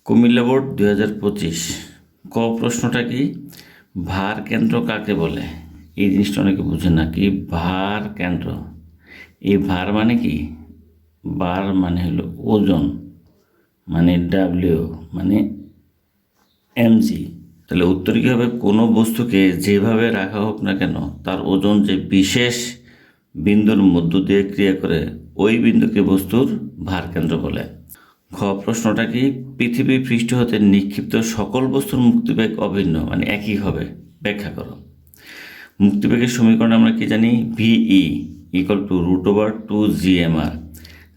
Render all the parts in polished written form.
Comilla board 2025 ক প্রশ্নটা কি? ভার কেন্দ্র কাকে বলে? এই জিনিসটা অনেকে বুঝে না। কি ভার কেন্দ্র? এই ভার মানে কি? বার মানে হলো ওজন, মানে ডাব্লিউ মানে এমজি। তাহলে উত্তর কী হবে? কোনো বস্তুকে যেভাবে রাখা হোক না কেন তার ওজন যে বিশেষ বিন্দুর মধ্য দিয়ে ক্রিয়া করে ওই বিন্দুকে বস্তুর ভার কেন্দ্র বলে। খ প্রশ্নটা কি? পৃথিবী পৃষ্ঠ হতে নিক্ষিপ্ত সকল বস্তুর মুক্তিবেগ অভিন্ন, মানে একই হবে, ব্যাখ্যা করো। মুক্তিবেগের সমীকরণ আমরা কি জানি? ভিই ইকুয়াল টু √2 GMR।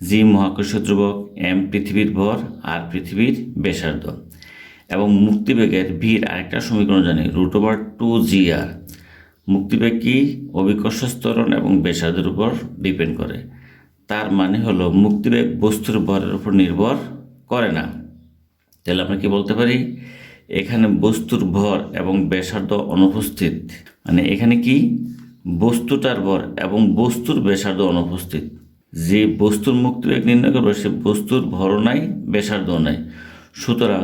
জি মহাকর্ষীয় ধ্রুবক, এম পৃথিবীর ভর, আর পৃথিবীর ব্যাসার্ধ। এবং মুক্তিবেগের ভির আরেকটা সমীকরণ জানি, √2GR। মুক্তিবেগ কি? অভিকর্ষ ত্বরণ এবং ব্যাসার্ধের উপর ডিপেন্ড করে। তার মানে হলো মুক্তিবেগ বস্তুর ভরের উপর নির্ভর করে না। তাহলে আমরা কি বলতে পারি? এখানে বস্তুর ভর এবং ব্যাসার্ধ অনুপস্থিত, মানে এখানে কি বস্তুটার ভর এবং বস্তুর ব্যাসার্ধ অনুপস্থিত। যে বস্তুর মুক্তিবেগ নির্ণয় করবে সে বস্তুর ভরও নাই, ব্যাসার্ধও নাই। সুতরাং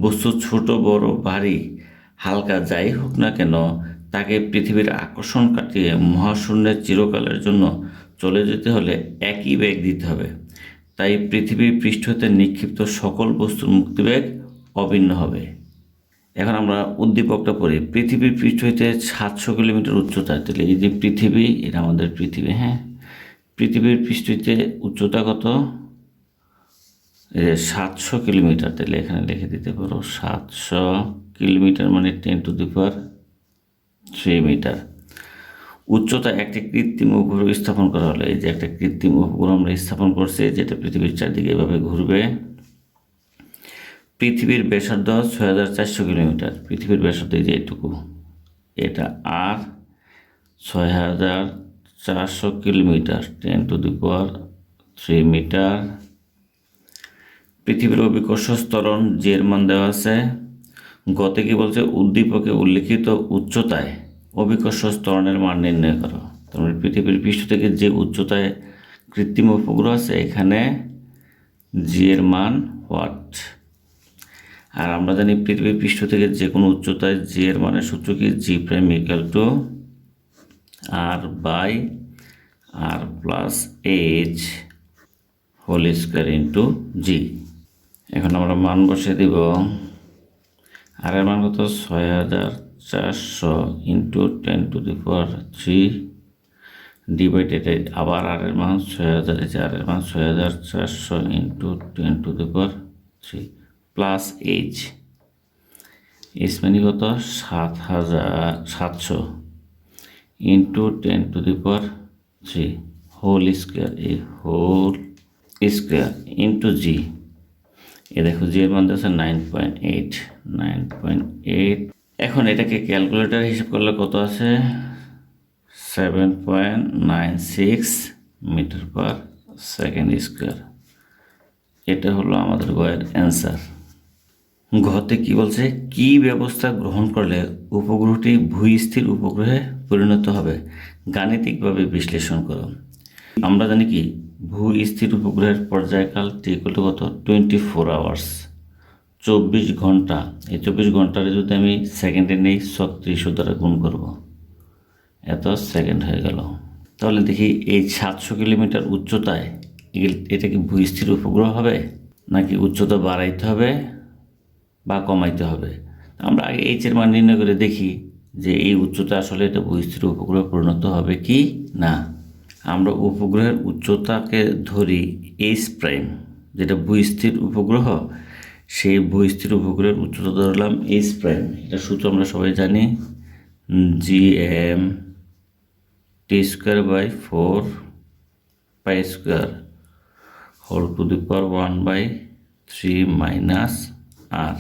বস্তু ছোট বড় ভারী হালকা যাই হোক না কেন তাকে পৃথিবীর আকর্ষণ কাটিয়ে মহাশূন্যের চিরকালের জন্য চলে যেতে হলে একই বেগ দিতে হবে। তাই পৃথিবীর পৃষ্ঠ হতে নিক্ষিপ্ত সকল বস্তুর মুক্তিবেগ অভিন্ন হবে। এখন আমরা উদ্দীপকটা পড়ি। পৃথিবীর পৃষ্ঠ হইতে 700 কিলোমিটার উচ্চতা। তাহলে এই যে পৃথিবী, এটা আমাদের পৃথিবী। হ্যাঁ, পৃথিবীর পৃষ্ঠ হইতে উচ্চতা কত? 700 কিলোমিটার। তাহলে এখানে লিখে দিতে পারো 700 কিলোমিটার মানে 10⁻³ মিটার। উচ্চতা একটি কৃত্রিম উপগ্রহ স্থাপন করা হলো। এই যে একটা কৃত্রিম উপগ্রহ আমরা স্থাপন করছি, যেটা পৃথিবীর চারদিকে এভাবে ঘুরবে। পৃথিবীর ব্যাসার্ধ 6400 কিলোমিটার। পৃথিবীর ব্যাসার্ধ এই যে এটুকু, এটা আর 6400 কিলোমিটার, 10⁻³ মিটার। পৃথিবীর অভিকর্ষ ত্বরণ জি এর মান দেওয়া আছে। গতে কি বলছে? উদ্দীপকে উল্লিখিত উচ্চতায় অভিকর্ষ ত্বরণের মান নির্ণয় করো। তার মানে পৃথিবীর পৃষ্ঠ থেকে যে উচ্চতায় কৃত্রিম উপগ্রহ আছে এখানে জি এর মান হোয়াট। আর আমরা জানি পৃথিবীর পৃষ্ঠ থেকে যে কোনো উচ্চতায় জি এর মানের সূত্র কি? G prime equal to r+h whole square into G. এখন আমরা মান বসিয়ে দিব। আর এর মান কত? 6400 ইন্টু 10⁻³ ডিভাইডেড আবার আর এর মান 6000, আর এর মান 6400 ইন্টু 10⁻³ প্লাস এইচ। এইচ মানে কত? 7700 ইন্টু 10⁻³ হোল স্কোয়ার, এই হোল স্কোয়ার ইন্টু জি। এ দেখো জি এর মান আছে 9.8। এখন এটাকে ক্যালকুলেটার হিসাব করলে কত আছে? 7.96 মিটার/সেকেন্ড স্কোয়ার। এটা হলো আমাদের গয়ের অ্যান্সার। ঘতে কি বলছে? কি ব্যবস্থা গ্রহণ করলে উপগ্রহটি ভূস্থির উপগ্রহে পরিণত হবে? গাণিতিকভাবে বিশ্লেষণ করো। আমরা জানি কি ভূস্থির উপগ্রহের পর্যায়কাল কত? 24 আওয়ার্স, 24 ঘন্টা। এই 24 ঘন্টারে যদি আমি সেকেন্ডে নেই 3600 দ্বারা গুণ করব, এত সেকেন্ড হয়ে গেল। তাহলে দেখি এই 700 কিলোমিটার উচ্চতায় এটা কি ভূস্থির উপগ্রহ হবে, নাকি উচ্চতা বাড়াইতে হবে বা কমাইতে হবে? আমরা আগে এইচ এর মান নির্ণয় করে দেখি যে এই উচ্চতা আসলে এটা ভূস্থির উপগ্রহে পরিণত হবে কি না। আমরা উপগ্রহের উচ্চতাকে ধরি h', যেটা ভূস্থির উপগ্রহ, সেই ভূস্থির উপগ্রহের উচ্চতা ধরলাম h'। এটা সূত্র আমরা সবাই জানি, gm(t²/4 π² whole to the power 1/3 - r।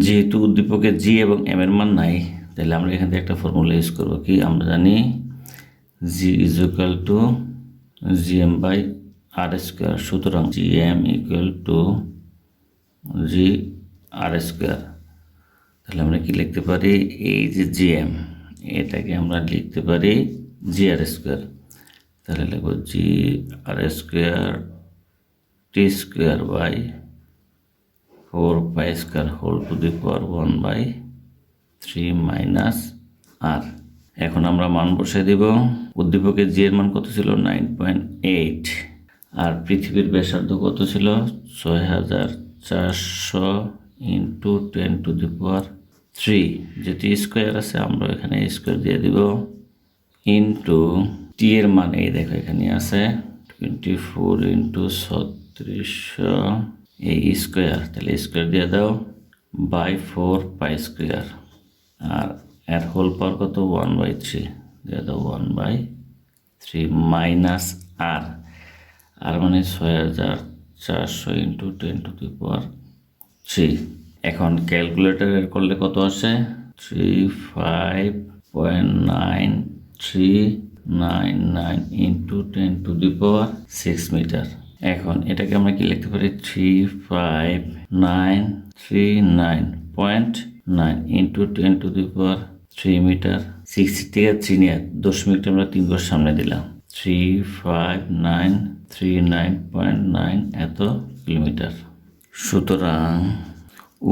যেহেতু উদ্দীপকে জি এবং এম এর মান নাই, তাহলে আমরা এখান থেকে একটা ফর্মুলা ইউজ করবো। কি? আমরা জানি জি ইজ ইকুয়াল টু gm/r²। সুতরাং gm ইকুয়াল টু gr²। তাহলে আমরা কি লিখতে পারি? এই যে gm, এটাকে আমরা লিখতে পারি gr²। তাহলে লিখব gr² t² 4 pi² whole to the power 1/3 minus R. এখন আমরা মান বসিয়ে দেব। উদ্দীপকের জি এর মান কত ছিল? 9.8। আর পৃথিবীর ব্যাসার্ধ কত ছিল? 6400 ইন্টু 10⁻3। যেটি স্কোয়ার আছে আমরা এখানে স্কোয়ার দিয়ে দিব, ইন্টু টি এর মান এই দেখো এখানে আছে 24 ইন্টু 3600 এই স্কোয়ার, তাহলে স্কোয়ার দিয়ে দাও বাই 4 pi²। আর এর হোল পাওয়ার কত? 1/3 দিয়ে দাও 1/3 মাইনাস আর। আর মানে 6400 ইন্টু 10⁻3। এখন ক্যালকুলেটারের করলে কত আসে? 35.9399 ইন্টু 10⁻6 মিটার। এখন এটাকে আমরা কি লিখতে পারি? 35,939.9 ইন্টু 10⁻3 মিটার। 60 থেকে 3 নিয়ে 10 মিনিট আমরা 3 ঘর সামনে দিলাম, 35,939.9 এত কিলোমিটার। সুতরাং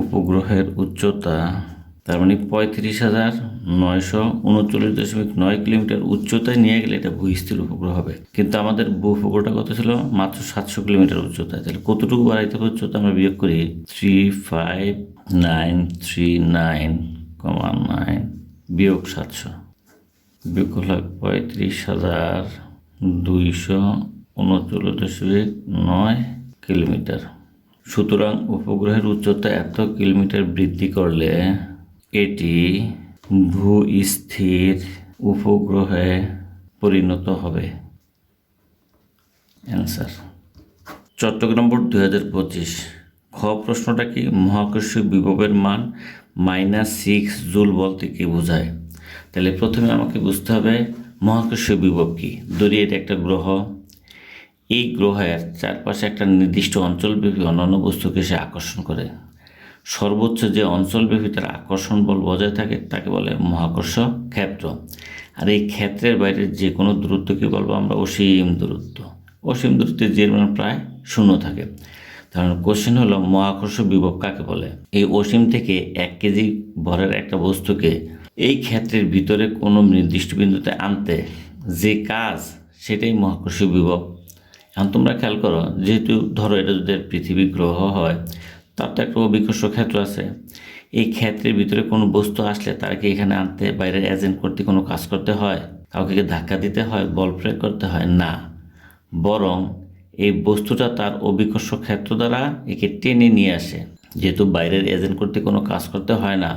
উপগ্রহের উচ্চতা তার মানে 35,939.9 কিলোমিটার উচ্চতায় নিয়ে গেলে এটা ভূস্থির উপগ্রহ হবে। কিন্তু আমাদের ভূ উপগ্রহটা কত ছিল? মাত্র 700 কিলোমিটার উচ্চতায়। তাহলে কতটুকু বাড়াইতে হবে উচ্চতা? আমরা বিয়োগ করি 35,939,9 বিয়োগ 700, বিয়োগ করলে 35,239.9 কিলোমিটার। সুতরাং উপগ্রহের উচ্চতা এত কিলোমিটার বৃদ্ধি করলে এটি ভূস্থির উপগ্রহে পরিণত হবে। Answer Chattogram board 2025। খ প্রশ্নটা কি? মহাকর্ষীয় বিভবের মান -6 জুল বলতে কি বোঝায়? তাহলে প্রথমে আমাকে বুঝতে হবে মহাকর্ষীয় বিভব কি। ধরি এটা একটা গ্রহ, এই গ্রহের চারপাশে একটা নির্দিষ্ট অঞ্চলব্যাপী অন্যান্য বস্তুকে সে আকর্ষণ করে। সর্বোচ্চ যে অঞ্চলব্যাপী তার আকর্ষণ বল বজায় থাকে তাকে বলে মহাকর্ষ ক্ষেত্র। আর এই ক্ষেত্রের বাইরের যে কোনো দূরত্বকে বলবো আমরা অসীম দূরত্ব। অসীম দূরত্বে যে মান প্রায় শূন্য থাকে। তাহলে কোশ্চেন হলো মহাকর্ষ বিভব কাকে বলে? এই অসীম থেকে 1 কেজি ভরের একটা বস্তুকে এই ক্ষেত্রের ভিতরে কোনো নির্দিষ্ট বিন্দুতে আনতে যে কাজ, সেটাই মহাকর্ষীয় বিভব। এখন তোমরা খেয়াল করো, যেহেতু ধরো এটা যদি পৃথিবী গ্রহ হয়, তার তো একটা অভিকর্ষ ক্ষেত্র আছে। এই ক্ষেত্রের ভিতরে কোনো বস্তু আসলে তাকে এখানে আনতে বাইরের এজেন্ট করতে কোনো কাজ করতে হয়? কাউকে ধাক্কা দিতে হয়? বল প্রয়োগ করতে হয়? না, বরং এই বস্তুটা তার অভিকর্ষ ক্ষেত্র দ্বারা একে টেনে নিয়ে আসে। যেহেতু বাইরের এজেন্ট করতে কোনো কাজ করতে হয় না,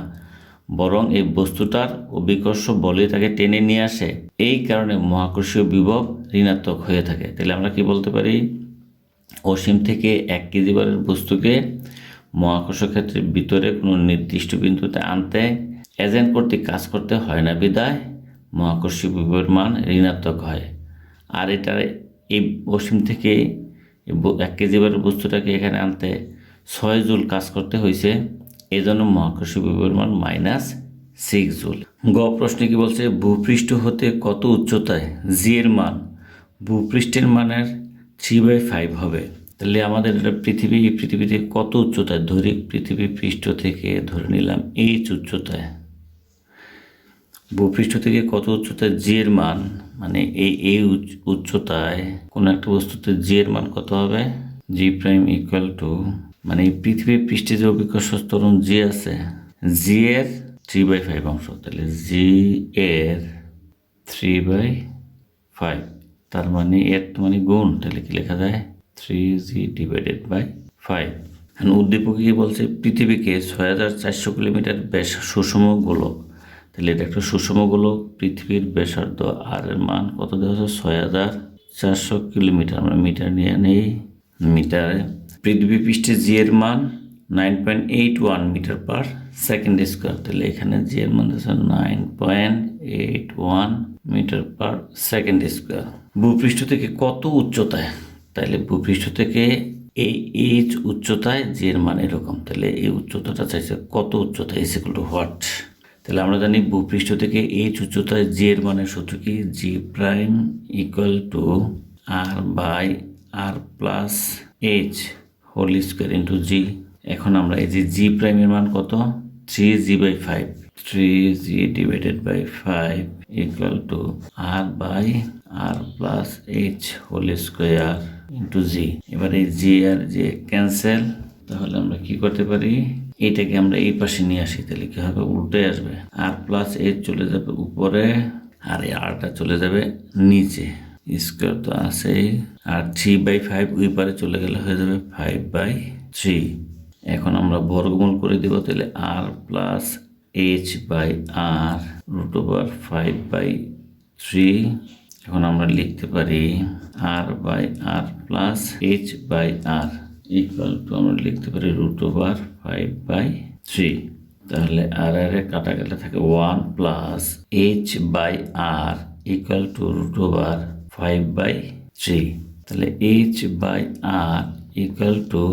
বরং এই বস্তুটার অভিকর্ষ বলে তাকে টেনে নিয়ে আসে, এই কারণে মহাকর্ষীয় বিভব ঋণাত্মক হয়ে থাকে। তাহলে আমরা কি বলতে পারি? অসীম থেকে 1 কেজি ভরের বস্তুকে মহাকর্ষ ক্ষেত্রের ভিতরে কোনো নির্দিষ্ট বিন্দুতে আনতে এজেন্ট কর্তৃক কাজ করতে হয় না বিধায় মহাকর্ষীয় বিভবের মান ঋণাত্মক হয়। আর এটার এই অসীম থেকে 1 কেজি ভরের বস্তুটাকে এখানে আনতে 6 জুল কাজ করতে হয়েছে, এই জন্য মহাকর্ষীয় বিভবের মান -6 জুল। গ প্রশ্নে কি বলছে? ভূপৃষ্ঠ হতে কত উচ্চতায় জি এর মান ভূপৃষ্ঠের মানের 3/5 হবে? তাহলে আমাদের পৃথিবীতে কত উচ্চতায়? ধরি পৃথিবী পৃষ্ঠ থেকে ধরে নিলাম এইচ উচ্চতায়, ভূপৃষ্ঠ থেকে কত উচ্চতায় জি এর মান, মানে এই উচ্চতায় কোনো একটা বস্তুতে জি এর মান কত হবে? জি প্রাইম ইকুয়াল টু, মানে পৃথিবীর পৃষ্ঠে যে অভিকর্ষ ত্বরণ জি আছে, জি এর 3/5 অংশ। তাহলে জি এর 3/5, তার মানে এর মানে গুণ, তাহলে কি লেখা যায়? 3g / 5। এখন উদ্দীপকে কি বলছে? পৃথিবীকে 6400 কিলোমিটার ব্যাস সুষম গোলক। তাহলে এটা একটা সুষম গোলক, পৃথিবীর ব্যাসার্ধ আর এর মান কত দেওয়া আছে? 6400 কিলোমিটার। আমরা মিটার নিয়ে নেই, মিটারে। পৃথিবী পৃষ্ঠে জি এর মান 9.81 মিটার পার সেকেন্ড স্কোয়ার। তাহলে এখানে জি এর মান আছে 9.81 মিটার পার সেকেন্ড স্কোয়ার। ভূপৃষ্ঠ থেকে কত উচ্চতায়? তাহলে ভূপৃষ্ঠ থেকে এই এইচ উচ্চতায় জি এর মান এরকম। তাহলে এই উচ্চতাটা চাইছে কত উচ্চতায়? Is equal to what? তাহলে আমরা জানি ভূপৃষ্ঠ থেকে এইচ উচ্চতায় জি এর মানের সূত্র কি? G prime equal to R by R plus H whole square into G. এখন আমরা এই যে জি প্রাইমের মান কত, 3g/5, 3g divided by 5 equal to R by R plus H whole square into G. এবার এই জি আর যে ক্যান্সেল, তাহলে আমরা কি করতে পারি, এইটাকে আমরা এই পাশে নিয়ে আসি, তাহলে কি হবে, উল্টে আসবে, আর প্লাস এইচ চলে যাবে উপরে আর এই আরটা চলে যাবে নিচে, স্কোয়ার তো আছেই, আর 3/5 ওই পারে চলে গেলে হয়ে যাবে 5/3। এখন আমরা বর্গমূল করে দেব, তাহলে R plus H by R root over 5/3। এখন আমরা লিখতে পারি R by R plus H by R equal to আমরা লিখতে পারি রুট ওভার 5/3। তাহলে আর আর কাটা গেলে থাকে 1 plus H by R equal to root over 5/3। তাহলে H by R equal to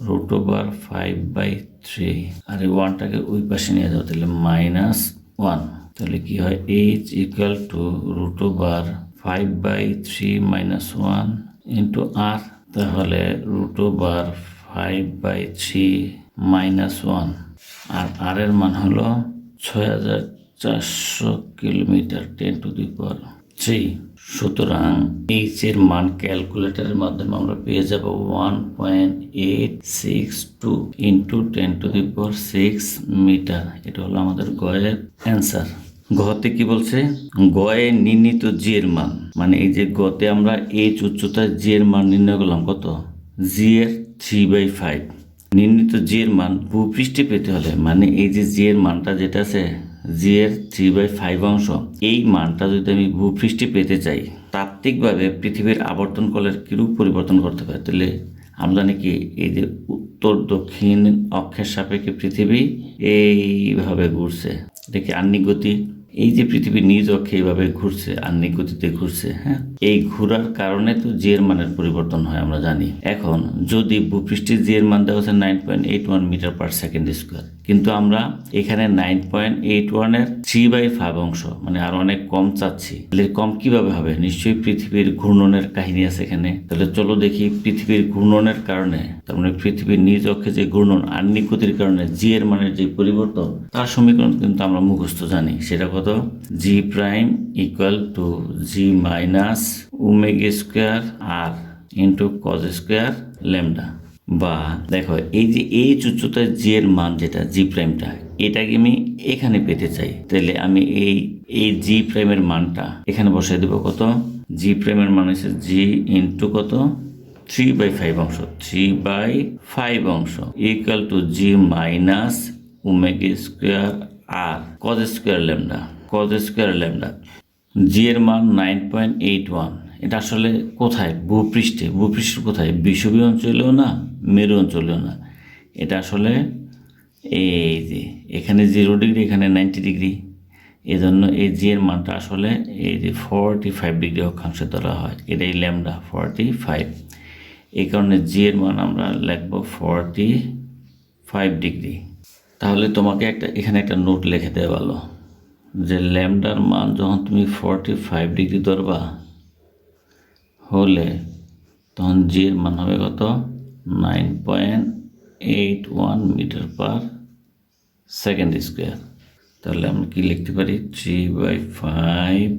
root over 5/3, আর এই ওয়ানটাকে ওই পাশে নিয়ে যাও, তাহলে -1। তাহলে কি হয়, H equal to root over 5/3 -1 into R, তাহলে রুট ওভার 5/3 -1, আর আর এর মান হলো 6400 কিলোমিটার 10⁻3। সুতরাং এইচ এর মান ক্যালকুলেটরের মাধ্যমে আমরা পেয়ে যাব 1.862 ইন্টু 10⁻6 মিটার। এটা হলো আমাদের গয়ের অ্যান্সার। গতে কি বলছে, গয়ে নির্ণীত জি এর মান, মানে এই যে গতে আমরা এইচ উচ্চতায় জি এর মান নির্ণয় করলাম কত, জি এর 3/5। নির্ণীত জি এর মান ভূপৃষ্ঠে পেতে হলে, মানে এই যে জি এর মানটা যেটা আছে জি এর 3/5 অংশ, এই মানটা যদি আমি ভূপৃষ্ঠে পেতে চাই, তাত্ত্বিকভাবে পৃথিবীর আবর্তন কালের কিরূপ পরিবর্তন করতে পারে, তাহলে আমরা জানি কি, এই যে উত্তর দক্ষিণ অক্ষের সাপেক্ষে পৃথিবী এইভাবে ঘুরছে, এটা কি আহ্নিক গতি, এই যে পৃথিবী নিজ অক্ষে এইভাবে ঘুরছে, আহ্নিক গতিতে ঘুরছে, হ্যাঁ, এই ঘোরার কারণে তো জি এর মানের পরিবর্তন হয় আমরা জানি। এখন যদি ভূপৃষ্ঠে জি এর মান দেওয়া হচ্ছে 9.81 মিটার পার সেকেন্ড স্কোয়ার, কিন্তু আমরা এখানে 9.81 এর 3/5 অংশ, মানে আরো অনেক কম চাচ্ছি, তাহলে কম কিভাবে হবে, নিশ্চয়ই পৃথিবীর ঘূর্ণনের কাহিনী আছে এখানে। তাহলে চলো দেখি, পৃথিবীর ঘূর্ণনের কারণে, তার মানে পৃথিবীর নিজ অক্ষে যে ঘূর্ণন, আহ্নিক গতির কারণে জি এর মানের যে পরিবর্তন, তার সমীকরণ কিন্তু আমরা মুখস্থ জানি। সেটা কত, G prime equal to G minus omega square R into cos square lambda. বা দেখো, এই যে এইচ উচ্চতায় জি এর মান যেটা জি প্রাইমটা, এটাকে আমি এখানে পেতে চাই, তাহলে আমি এই জি প্রাইমের মানটা এখানে বসাই দেবো, কত, জি প্রাইমের মান হচ্ছে জি ইন্টু কত, 3/5 অংশ, 3/5 অংশ equal to G minus omega square R cos square lambda, cos square lambda. G এর মান 9.81, এটা আসলে কোথায়, ভূপৃষ্ঠে, ভূপৃষ্ঠের কোথায়, বিষুবীয় অঞ্চলেও না, মেরু অঞ্চলেও না, এটা আসলে এই যে এখানে 0°, এখানে 90°, এজন্য এই জি এর মানটা আসলে এই যে 45 ডিগ্রি অক্ষাংশে ধরা হয়, এটাই ল্যামডা 45। এই কারণে জি এর মান আমরা লিখবো 45 ডিগ্রি। তাহলে তোমাকে এখানে একটা নোট লিখে দেওয়া ভালো, যে ল্যামডার মান যখন তুমি 45 ডিগ্রি ধরবা হলে, তখন জি এর মান হবে কত, 9.81 মিটার পার সেকেন্ড স্কোয়ার। তাহলে আমরা কি লিখতে পারি, 3/5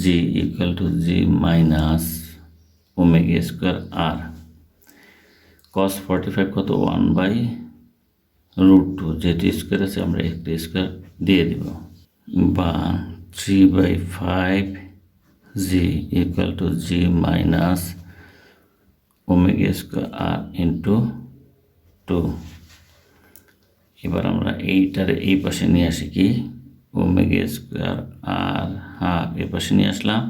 G equal to G minus omega square R cos 45 কত, 1/√2, যেহেতু স্কোয়ার আছে আমরা একটা স্কোয়ার দিয়ে দিব, বা 3/5 G equal to G minus omega square R into 2। এবার আমরা এইটারে এই পাশে নিয়ে আসি, কি, ওমেগা স্কোয়ার আর হাফ এই পাশে নিয়ে আসলাম,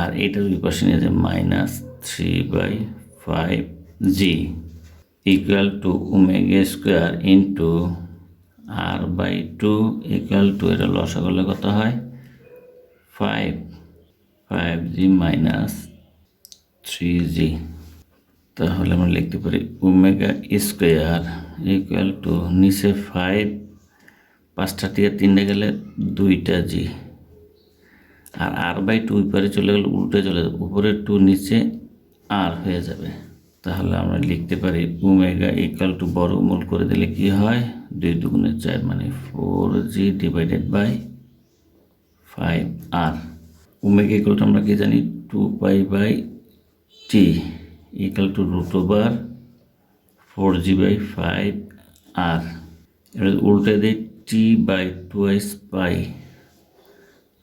আর এইটার ওই পাশে নিয়ে আসে -3/5 G equal to omega square into r/2 equal to, এটা লসা করলে কত হয়, 5g মাইনাস 3g। তাহলে আমরা লিখতে পারি ওমেগা স্কোয়ার ইকুয়াল টু, নিচে 5, 5টা থেকে 3টে গেলে 2টা জি, আর r/2 উপরে চলে গেলে উল্টে চলে যাবে, উপরে 2 নিচে আর হয়ে যাবে, তাহলে আমরা লিখতে পারি ওমেগা ইকুয়াল টু বর্গমূল করে দিলে কি হয়, 2 দুগুণে 4 মানে 4g divided by 5r। Omega equal to আমরা কি জানি 2 pi T equal to root over 4g by 5r। এবার উল্টে দিই T by 2s pi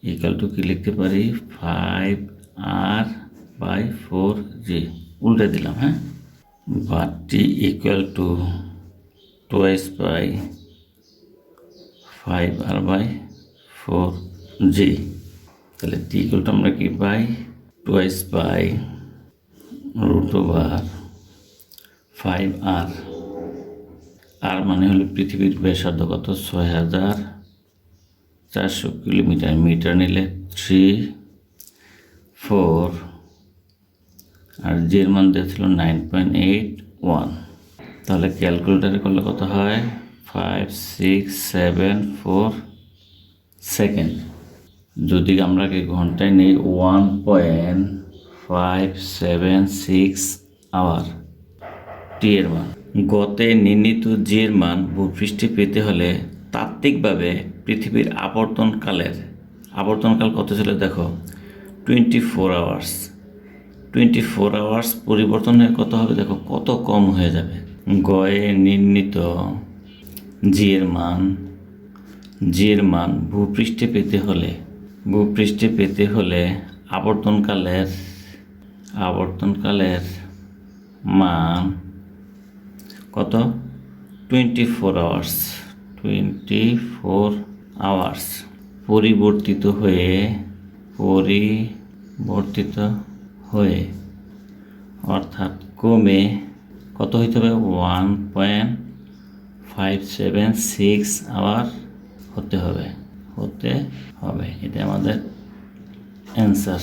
equal to কি লিখতে পারি 5r বাই 4g। উল্টে দিলাম, হ্যাঁ, বা T equal to 2s pi 5r by 4g। তাহলে টি ইকুয়াল টু আমরা কি পাই 2s পাই রুট ওভার 5r। আর মানে হলো পৃথিবীর ব্যাসার্ধ কত 6400 কিলোমিটার, মিটার নিলে 3 4 আর জের মান দিয়েছিল 9.81। তাহলে ক্যালকুলেটারে করলে কত হয় 5674 সেকেন্ড। যদি আমরা কি ঘন্টায় নেই 1.576 আওয়ার টি এর মান। গতে নির্ণীত জি এর মান ভূপৃষ্ঠে পেতে হলে তাত্ত্বিকভাবে পৃথিবীর আবর্তনকাল কত ছিল দেখো 24 আওয়ার্স। 24 আওয়ার্স পরিবর্তন হয়ে কত হবে দেখো কত কম হয়ে যাবে। গয়ে নির্ণীত জি এর মান ভূপৃষ্ঠে পেতে হলে আবর্তনকালের মান কত 24 আওয়ার্স পরিবর্তিত হয়ে অর্থাৎ কমে কত হইতে হবে 1.576 আওয়ার হতে হবে। এটা আমাদের অ্যান্সার।